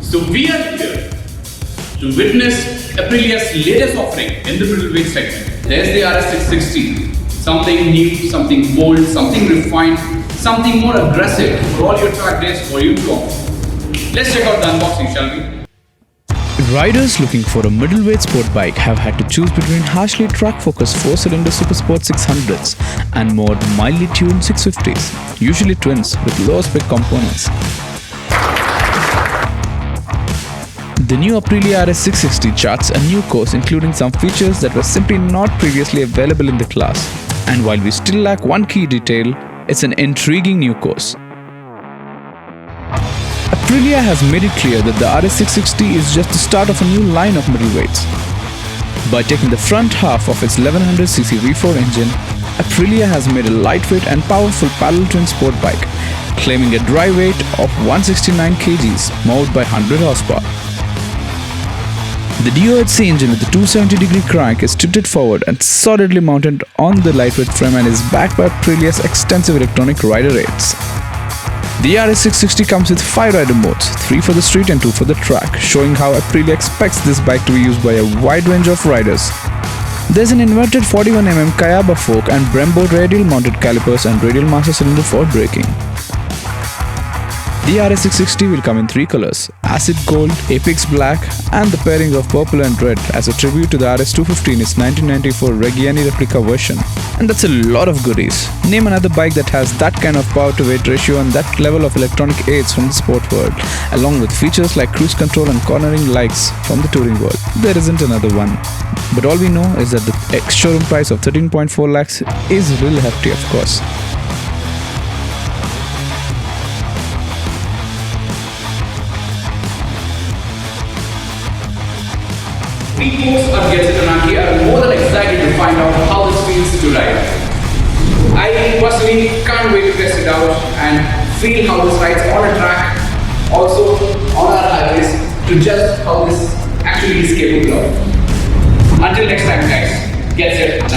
So we are here to witness Aprilia's latest offering in the middleweight segment. There's the RS 660. Something new, something bold, something refined, something more aggressive for all your track days for you to offer. Let's check out the unboxing, shall we? Riders looking for a middleweight sport bike have had to choose between harshly track-focused 4-cylinder Super Sport 600s and more mildly tuned 650s, usually twins with low-spec components. The new Aprilia RS 660 charts a new course including some features that were simply not previously available in the class. And while we still lack one key detail, it's an intriguing new course. Aprilia has made it clear that the RS 660 is just the start of a new line of middleweights. By taking the front half of its 1100cc V4 engine, Aprilia has made a lightweight and powerful parallel twin sport bike, claiming a dry weight of 169 kgs, moved by 100 horsepower. The DOHC engine with the 270-degree crank is tilted forward and solidly mounted on the lightweight frame and is backed by Aprilia's extensive electronic rider aids. The RS 660 comes with 5 rider modes, 3 for the street and 2 for the track, showing how Aprilia expects this bike to be used by a wide range of riders. There's an inverted 41mm Kayaba fork and Brembo radial mounted calipers and radial master cylinder for braking. The RS 660 will come in 3 colors, Acid Gold, Apex Black and the pairing of purple and red as a tribute to the RS 250 in its 1994 Reggiani replica version. And that's a lot of goodies. Name another bike that has that kind of power to weight ratio and that level of electronic aids from the sport world, along with features like cruise control and cornering lights from the touring world. There isn't another one. But all we know is that the ex-showroom price of 13.4 lakhs is real hefty, of course. We folks at Getsetanarchy are more than excited to find out how this feels to ride. I personally can't wait to test it out and feel how this rides on a track, also on our highways, to judge how this actually is capable of. Until next time guys, get set and